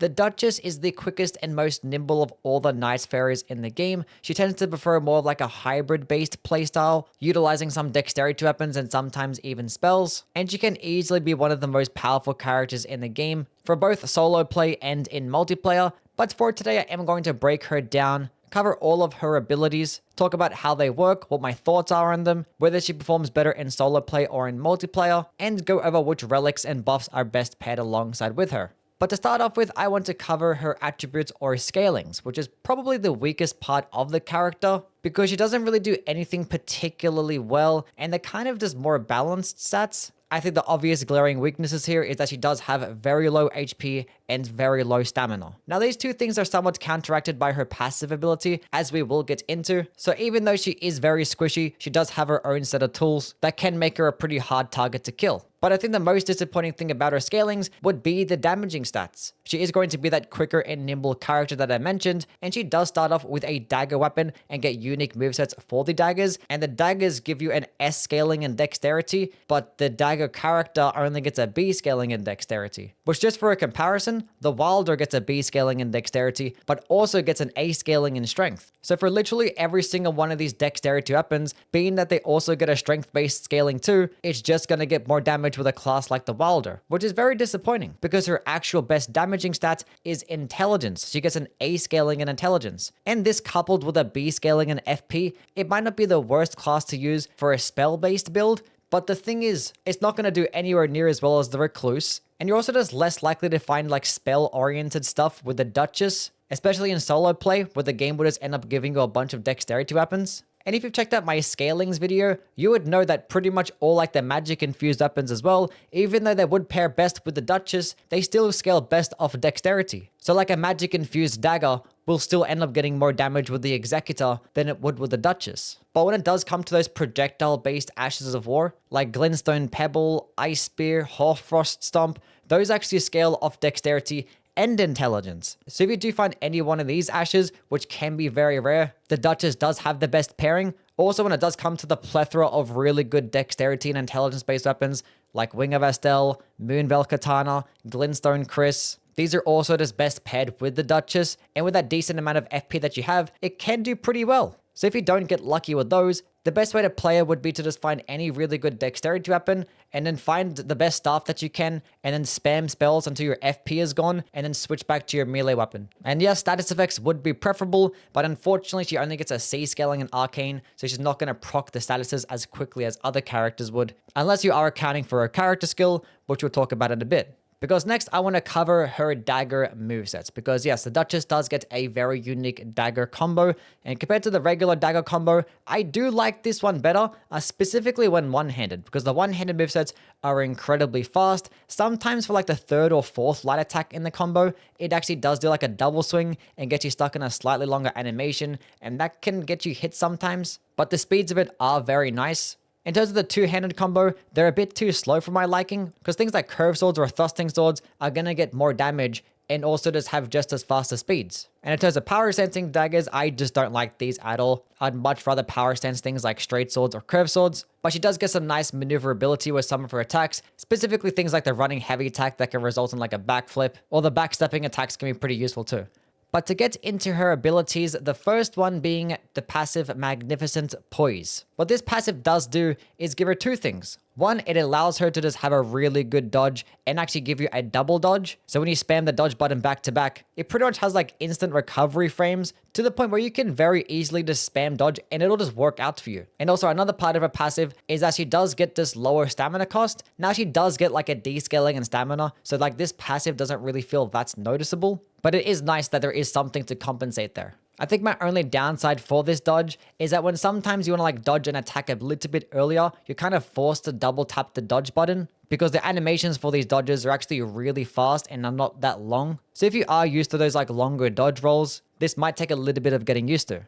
The Duchess is the quickest and most nimble of all the Nightfarers in the game. She tends to prefer more of like a hybrid-based playstyle, utilizing some dexterity weapons and sometimes even spells, and she can easily be one of the most powerful characters in the game for both solo play and in multiplayer. But for today, I am going to break her down, cover all of her abilities, talk about how they work, what my thoughts are on them, whether she performs better in solo play or in multiplayer, and go over which relics and buffs are best paired alongside with her. But to start off with, I want to cover her attributes or scalings, which is probably the weakest part of the character because she doesn't really do anything particularly well, and they're kind of just more balanced stats. I think the obvious glaring weaknesses here is that she does have very low HP and very low stamina. Now, these two things are somewhat counteracted by her passive ability, as we will get into. So even though she is very squishy, she does have her own set of tools that can make her a pretty hard target to kill. But I think the most disappointing thing about her scalings would be the damaging stats. She is going to be that quicker and nimble character that I mentioned, and she does start off with a dagger weapon and get unique movesets for the daggers, and the daggers give you an S scaling in dexterity, but the dagger character only gets a B scaling in dexterity. Which, just for a comparison, the Wilder gets a B scaling in dexterity, but also gets an A scaling in strength. So for literally every single one of these dexterity weapons, being that they also get a strength-based scaling too, it's just going to get more damage with a class like the Wilder, which is very disappointing because her actual best damaging stat is intelligence. She gets an A scaling in intelligence. And this coupled with a B scaling in FP, it might not be the worst class to use for a spell-based build, but the thing is, it's not going to do anywhere near as well as the Recluse. And you're also just less likely to find like spell-oriented stuff with the Duchess, especially in solo play, where the game would just end up giving you a bunch of dexterity weapons. And if you've checked out my scalings video, you would know that pretty much all like the magic infused weapons as well, even though they would pair best with the Duchess, they still scale best off dexterity. So like a magic infused dagger will still end up getting more damage with the Executor than it would with the Duchess. But when it does come to those projectile based Ashes of War, like Glintstone Pebble, Ice Spear, Hoarfrost Stomp, those actually scale off dexterity and intelligence. So if you do find any one of these ashes, which can be very rare, the Duchess does have the best pairing. Also, when it does come to the plethora of really good dexterity and intelligence based weapons like Wing of Estelle, Moonveil Katana, Glintstone Chris, these are also just best paired with the Duchess, and with that decent amount of FP that you have, it can do pretty well. So if you don't get lucky with those, the best way to play it would be to just find any really good dexterity weapon and then find the best staff that you can and then spam spells until your FP is gone and then switch back to your melee weapon. And yes, status effects would be preferable, but unfortunately she only gets a C scaling in Arcane, so she's not going to proc the statuses as quickly as other characters would, unless you are accounting for her character skill, which we'll talk about in a bit. Because next, I want to cover her dagger movesets. Because yes, the Duchess does get a very unique dagger combo. And compared to the regular dagger combo, I do like this one better, specifically when one-handed. Because the one-handed movesets are incredibly fast. Sometimes for like the third or fourth light attack in the combo, it actually does do like a double swing and get you stuck in a slightly longer animation. And that can get you hit sometimes. But the speeds of it are very nice. In terms of the two-handed combo, they're a bit too slow for my liking, because things like curved swords or thrusting swords are going to get more damage and also just have just as fast speeds. And in terms of power sensing daggers, I just don't like these at all. I'd much rather power sense things like straight swords or curved swords, but she does get some nice maneuverability with some of her attacks, specifically things like the running heavy attack that can result in like a backflip, or the backstepping attacks can be pretty useful too. But to get into her abilities, the first one being the passive Magnificent Poise. What this passive does do is give her two things. One, it allows her to just have a really good dodge and actually give you a double dodge. So when you spam the dodge button back to back, it pretty much has like instant recovery frames to the point where you can very easily just spam dodge and it'll just work out for you. And also another part of her passive is that she does get this lower stamina cost. Now she does get like a descaling in stamina. So like this passive doesn't really feel that's noticeable, but it is nice that there is something to compensate there. I think my only downside for this dodge is that when sometimes you want to like dodge an attack a little bit earlier, you're kind of forced to double tap the dodge button because the animations for these dodges are actually really fast and are not that long. So if you are used to those like longer dodge rolls, this might take a little bit of getting used to.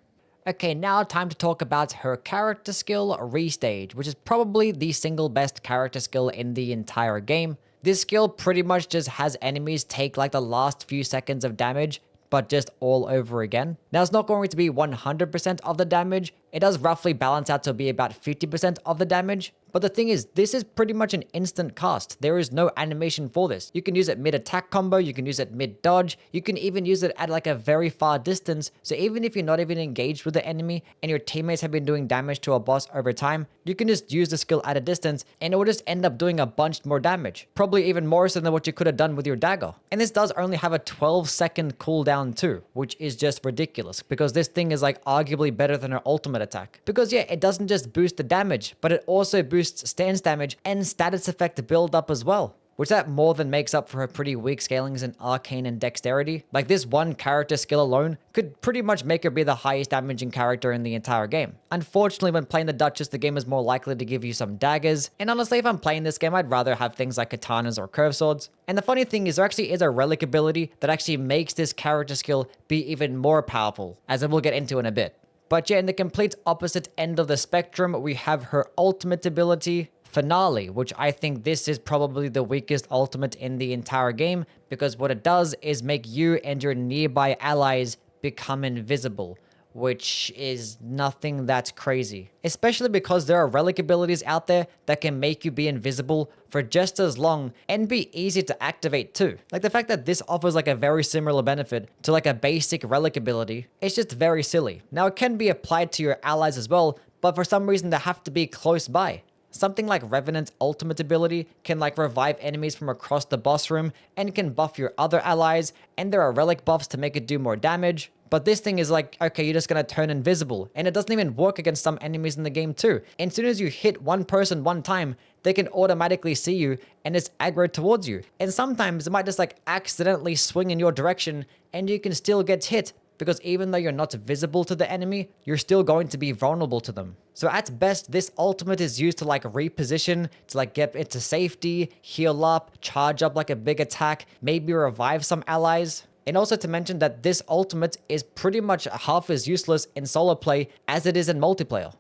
Okay, now time to talk about her character skill, Restage, which is probably the single best character skill in the entire game. This skill pretty much just has enemies take like the last few seconds of damage, but just all over again. Now, it's not going to be 100% of the damage. It does roughly balance out to be about 50% of the damage, But the thing is, this is pretty much an instant cast. There is no animation for this. You can use it mid-attack combo, you can use it mid-dodge, you can even use it at like a very far distance. So even if you're not even engaged with the enemy and your teammates have been doing damage to a boss over time, you can just use the skill at a distance and it will just end up doing a bunch more damage. Probably even more so than what you could have done with your dagger. And this does only have a 12-second cooldown too, which is just ridiculous because this thing is like arguably better than her ultimate attack. Because yeah, it doesn't just boost the damage, but it also boosts stance damage and status effect build up as well, which that more than makes up for her pretty weak scalings in arcane and dexterity. Like this one character skill alone could pretty much make her be the highest damaging character in the entire game. Unfortunately, when playing the Duchess, the game is more likely to give you some daggers, and honestly, if I'm playing this game, I'd rather have things like katanas or curved swords. And the funny thing is, there actually is a relic ability that actually makes this character skill be even more powerful, as I will get into in a bit. But yeah, in the complete opposite end of the spectrum, we have her ultimate ability, Finale, which I think this is probably the weakest ultimate in the entire game, because what it does is make you and your nearby allies become invisible, which is nothing that crazy. Especially because there are relic abilities out there that can make you be invisible for just as long and be easy to activate too. Like the fact that this offers like a very similar benefit to like a basic relic ability, it's just very silly. Now it can be applied to your allies as well, but for some reason they have to be close by. Something like Revenant's ultimate ability can like revive enemies from across the boss room and can buff your other allies, and there are relic buffs to make it do more damage. But this thing is like, okay, you're just gonna turn invisible, and it doesn't even work against some enemies in the game too. And as soon as you hit one person one time, they can automatically see you and it's aggroed towards you. And sometimes it might just like accidentally swing in your direction and you can still get hit, because even though you're not visible to the enemy, you're still going to be vulnerable to them. So at best, this ultimate is used to like reposition, to like get into safety, heal up, charge up like a big attack, maybe revive some allies. And also to mention that this ultimate is pretty much half as useless in solo play as it is in multiplayer.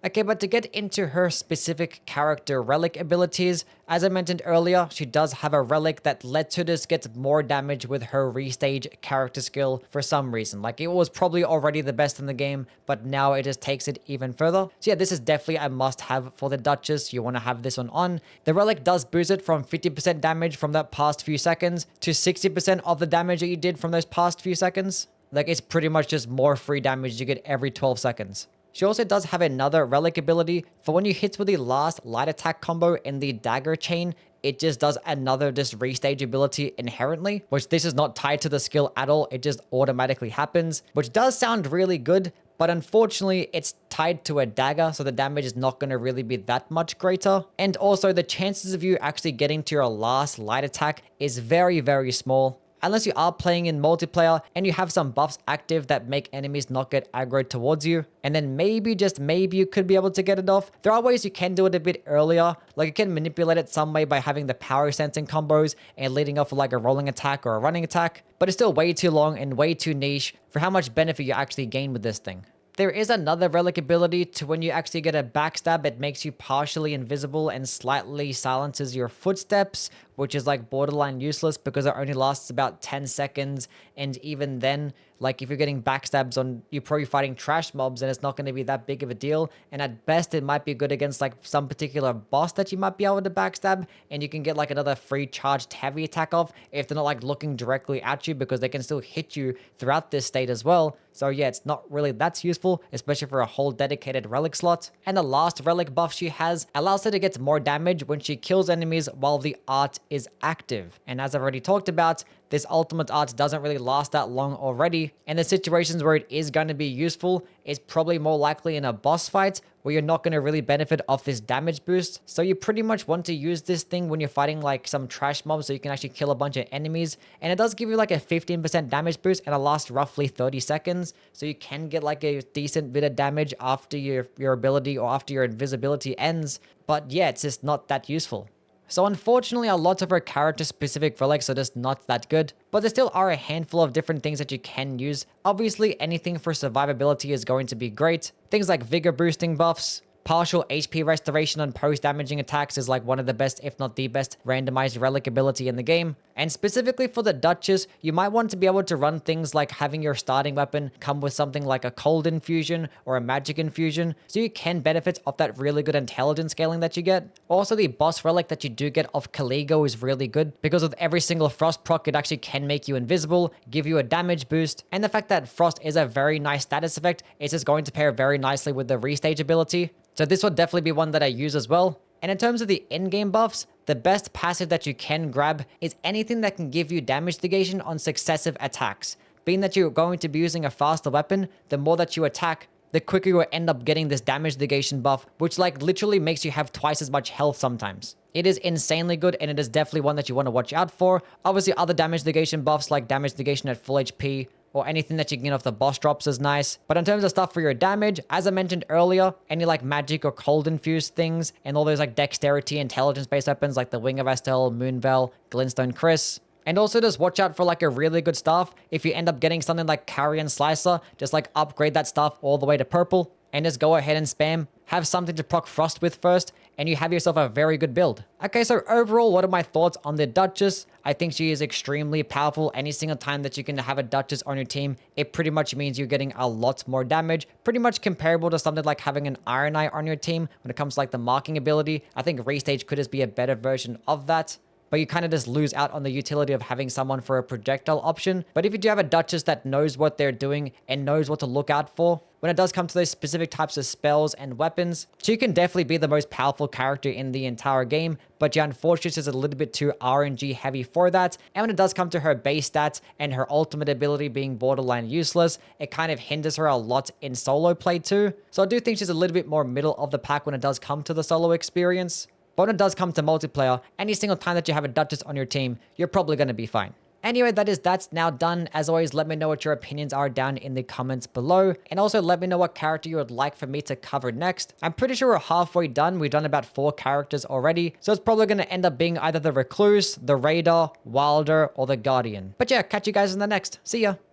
Okay, but to get into her specific character relic abilities, as I mentioned earlier, she does have a relic that lets her just get more damage with her restage character skill for some reason. Like it was probably already the best in the game, but now it just takes it even further. So yeah, this is definitely a must-have for the Duchess. You want to have this one on. The relic does boost it from 50% damage from that past few seconds to 60% of the damage that you did from those past few seconds. Like it's pretty much just more free damage you get every 12 seconds. She also does have another relic ability for when you hit with the last light attack combo in the dagger chain. It just does another just restage ability inherently, which this is not tied to the skill at all. It just automatically happens, which does sound really good, but unfortunately it's tied to a dagger, so the damage is not going to really be that much greater. And also the chances of you actually getting to your last light attack is very, very small. Unless you are playing in multiplayer and you have some buffs active that make enemies not get aggroed towards you. And then maybe, just maybe, you could be able to get it off. There are ways you can do it a bit earlier. Like you can manipulate it some way by having the power sensing combos and leading off with like a rolling attack or a running attack. But it's still way too long and way too niche for how much benefit you actually gain with this thing. There is another relic ability to when you actually get a backstab, it makes you partially invisible and slightly silences your footsteps, which is like borderline useless because it only lasts about 10 seconds. And even then, like if you're getting backstabs on, you're probably fighting trash mobs and it's not going to be that big of a deal. And at best, it might be good against like some particular boss that you might be able to backstab. And you can get like another free charged heavy attack off if they're not like looking directly at you, because they can still hit you throughout this state as well. So yeah, it's not really that useful, especially for a whole dedicated relic slot. And the last relic buff she has allows her to get more damage when she kills enemies while the art is active. And as I've already talked about, this ultimate art doesn't really last that long already, and the situations where it is going to be useful is probably more likely in a boss fight where you're not going to really benefit off this damage boost. So you pretty much want to use this thing when you're fighting like some trash mobs so you can actually kill a bunch of enemies. And it does give you like a 15% damage boost and it lasts roughly 30 seconds. So you can get like a decent bit of damage after your ability or after your invisibility ends. But yeah, it's just not that useful. So unfortunately, a lot of her character-specific relics are just not that good, but there still are a handful of different things that you can use. Obviously, anything for survivability is going to be great. Things like vigor boosting buffs, partial HP restoration on post-damaging attacks is like one of the best, if not the best, randomized relic ability in the game. And specifically for the Duchess, you might want to be able to run things like having your starting weapon come with something like a cold infusion or a magic infusion, so you can benefit off that really good intelligence scaling that you get. Also, the boss relic that you do get off Caligo is really good, because with every single frost proc, it actually can make you invisible, give you a damage boost, and the fact that frost is a very nice status effect is just going to pair very nicely with the restage ability. So this will definitely be one that I use as well. And in terms of the in-game buffs, the best passive that you can grab is anything that can give you damage negation on successive attacks. Being that you're going to be using a faster weapon, the more that you attack, the quicker you will end up getting this damage negation buff, which like literally makes you have twice as much health sometimes. It is insanely good, and it is definitely one that you want to watch out for. Obviously, other damage negation buffs like damage negation at full HP, or anything that you can get off the boss drops is nice. But in terms of stuff for your damage, as I mentioned earlier, any like magic or cold infused things, and all those like dexterity, intelligence based weapons like the Wing of Estelle, Moonbell, Glintstone Chris. And also just watch out for like a really good staff. If you end up getting something like Carrion Slicer, just like upgrade that staff all the way to purple, and just go ahead and spam. Have something to proc frost with first, and you have yourself a very good build. Okay, so overall, what are my thoughts on the Duchess? I think she is extremely powerful. Any single time that you can have a Duchess on your team, it pretty much means you're getting a lot more damage. Pretty much comparable to something like having an Iron Eye on your team when it comes to like the marking ability. I think Restage could just be a better version of that. But you kind of just lose out on the utility of having someone for a projectile option. But if you do have a Duchess that knows what they're doing and knows what to look out for, when it does come to those specific types of spells and weapons, she can definitely be the most powerful character in the entire game, but yeah, unfortunately, is a little bit too RNG heavy for that. And when it does come to her base stats and her ultimate ability being borderline useless, it kind of hinders her a lot in solo play too. So I do think she's a little bit more middle of the pack when it does come to the solo experience. But when it does come to multiplayer, any single time that you have a Duchess on your team, you're probably going to be fine. Anyway, that's now done. As always, let me know what your opinions are down in the comments below. And also let me know what character you would like for me to cover next. I'm pretty sure we're halfway done. We've done about 4 characters already. So it's probably going to end up being either the Recluse, the Raider, Wilder, or the Guardian. But yeah, catch you guys in the next. See ya.